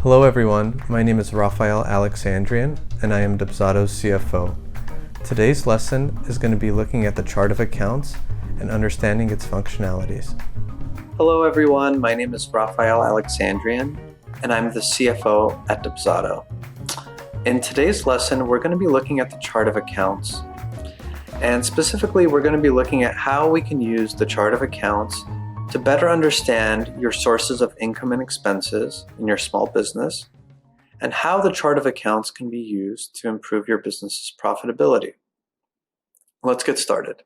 Hello everyone, my name is Rafael Alexandrian and I am Dubsado's CFO. Today's lesson is going to be looking at the chart of accounts and understanding its functionalities. Hello everyone, my name is Rafael Alexandrian and I'm the CFO at Dubsado. In today's lesson, we're going to be looking at the chart of accounts. And specifically, we're going to be looking at how we can use the chart of accounts to better understand your sources of income and expenses in your small business, and how the chart of accounts can be used to improve your business's profitability. Let's get started.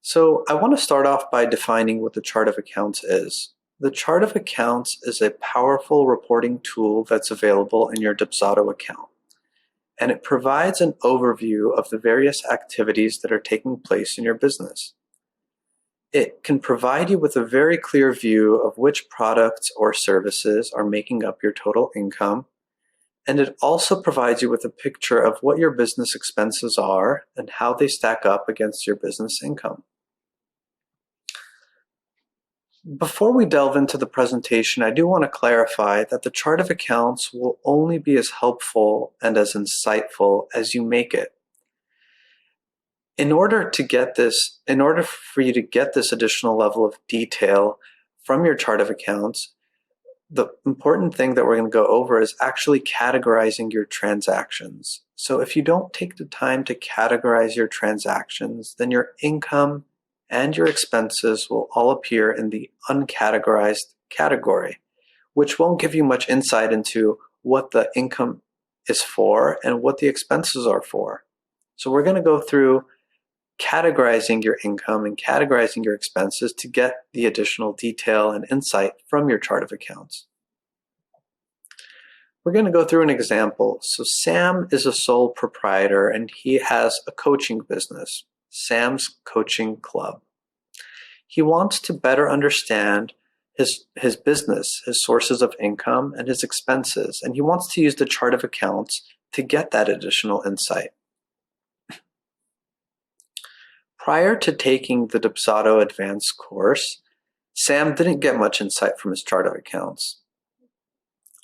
So I want to start off by defining what the chart of accounts is. The chart of accounts is a powerful reporting tool that's available in your Dubsado account, and it provides an overview of the various activities that are taking place in your business. It can provide you with a very clear view of which products or services are making up your total income, and it also provides you with a picture of what your business expenses are and how they stack up against your business income. Before we delve into the presentation, I do want to clarify that the chart of accounts will only be as helpful and as insightful as you make it. In order for you to get this additional level of detail from your chart of accounts, the important thing that we're going to go over is actually categorizing your transactions. So if you don't take the time to categorize your transactions, then your income and your expenses will all appear in the uncategorized category, which won't give you much insight into what the income is for and what the expenses are for. So we're going to go through categorizing your income and categorizing your expenses to get the additional detail and insight from your chart of accounts. We're going to go through an example. So Sam is a sole proprietor and he has a coaching business, Sam's Coaching Club. He wants to better understand his business, his sources of income and his expenses, and he wants to use the chart of accounts to get that additional insight. Prior to taking the Dubsado Advanced course, Sam didn't get much insight from his chart of accounts.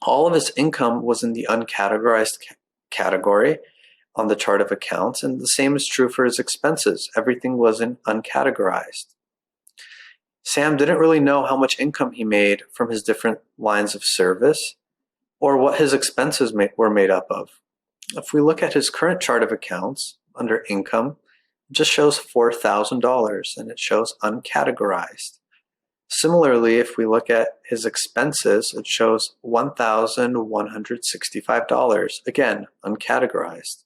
All of his income was in the uncategorized category on the chart of accounts, and the same is true for his expenses. Everything was in uncategorized. Sam didn't really know how much income he made from his different lines of service or what his expenses were made up of. If we look at his current chart of accounts under income, it just shows $4,000 and it shows uncategorized. Similarly, if we look at his expenses, it shows $1,165, again, uncategorized.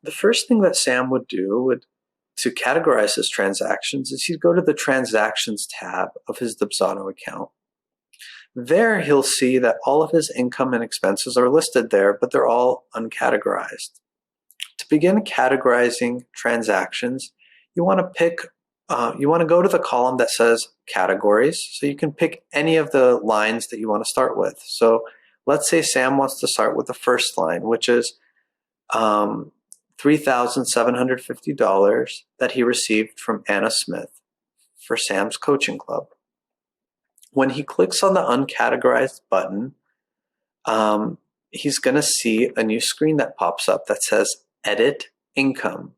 The first thing that Sam would do to categorize his transactions is he'd go to the Transactions tab of his Dubsado account. There he'll see that all of his income and expenses are listed there, but they're all uncategorized. To begin categorizing transactions, you want to go to the column that says Categories, so you can pick any of the lines that you want to start with. So let's say Sam wants to start with the first line, which is $3,750 that he received from Anna Smith for Sam's Coaching Club. When he clicks on the uncategorized button, he's going to see a new screen that pops up that says Edit Income.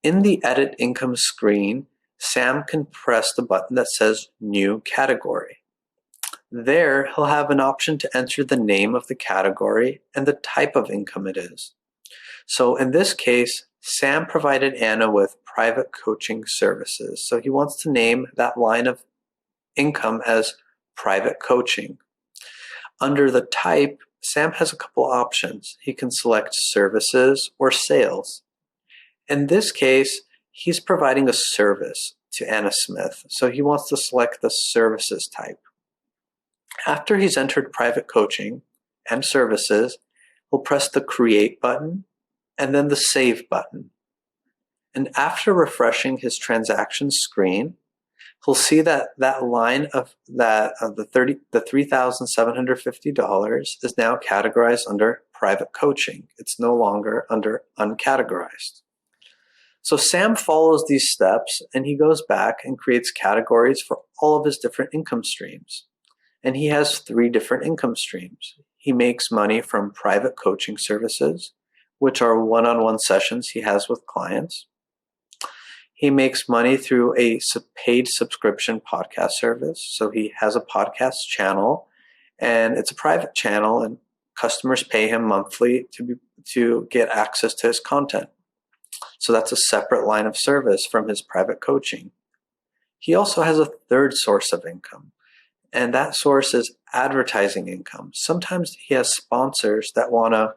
In the Edit Income screen, Sam can press the button that says New Category. There, he'll have an option to enter the name of the category and the type of income it is. So in this case, Sam provided Anna with private coaching services. So he wants to name that line of income as private coaching. Under the type, Sam has a couple options. He can select services or sales. In this case, he's providing a service to Anna Smith, so he wants to select the services type. After he's entered private coaching and services, he'll press the Create button and then the Save button. And after refreshing his transaction screen, he'll see that line of the $3,750 is now categorized under private coaching. It's no longer under uncategorized. So Sam follows these steps and he goes back and creates categories for all of his different income streams. and he has 3 different income streams. He makes money from private coaching services, which are one-on-one sessions he has with clients. He makes money through a paid subscription podcast service. So he has a podcast channel, and it's a private channel, and customers pay him monthly to get access to his content. So that's a separate line of service from his private coaching. He also has a third source of income, and that source is advertising income. Sometimes he has sponsors that want to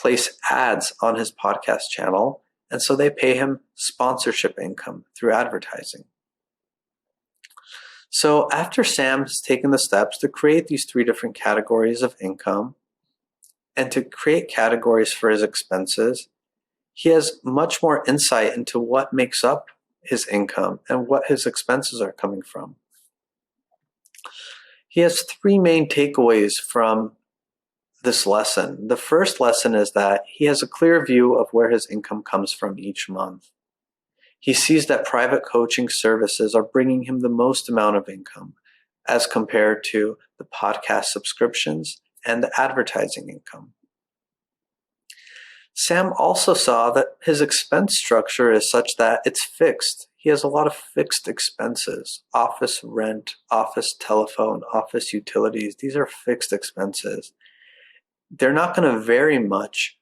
place ads on his podcast channel, and so they pay him sponsorship income through advertising. So after Sam has taken the steps to create these 3 different categories of income and to create categories for his expenses, he has much more insight into what makes up his income and what his expenses are coming from. He has 3 main takeaways from this lesson. The first lesson is that he has a clear view of where his income comes from each month. He sees that private coaching services are bringing him the most amount of income as compared to the podcast subscriptions and the advertising income. Sam also saw that his expense structure is such that it's fixed. He has a lot of fixed expenses: office rent, office telephone, office utilities. These are fixed expenses. They're not going to vary much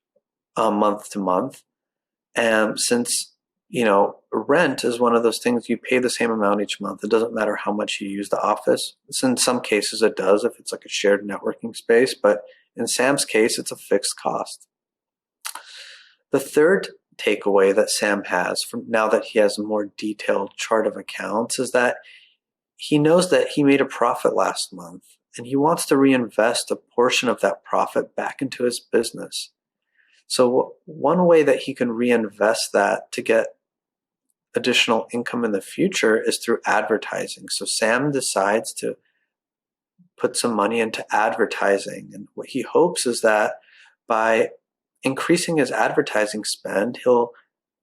month to month. And since, rent is one of those things you pay the same amount each month. It doesn't matter how much you use the office. In some cases it does if it's like a shared networking space, but in Sam's case, it's a fixed cost. The third takeaway that Sam has from now that he has a more detailed chart of accounts is that he knows that he made a profit last month, and he wants to reinvest a portion of that profit back into his business. So one way that he can reinvest that to get additional income in the future is through advertising. So Sam decides to put some money into advertising. And what he hopes is that by increasing his advertising spend, he'll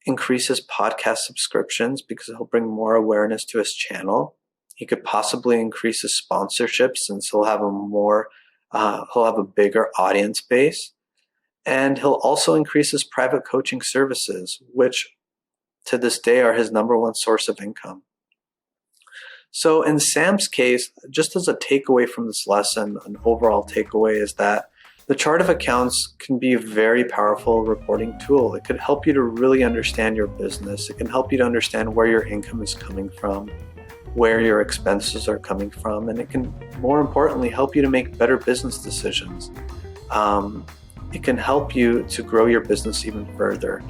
increase his podcast subscriptions because he'll bring more awareness to his channel. He could possibly increase his sponsorships since he'll have a bigger audience base. And he'll also increase his private coaching services, which to this day are his number 1 source of income. So in Sam's case, just as a takeaway from this lesson, an overall takeaway is that the chart of accounts can be a very powerful reporting tool. It could help you to really understand your business. It can help you to understand where your income is coming from, where your expenses are coming from, and it can, more importantly, help you to make better business decisions. It can help you to grow your business even further.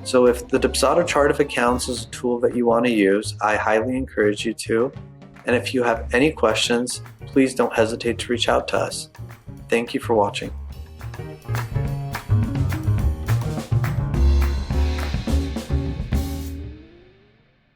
So if the Dubsado chart of accounts is a tool that you want to use, I highly encourage you to. And if you have any questions, please don't hesitate to reach out to us. Thank you for watching.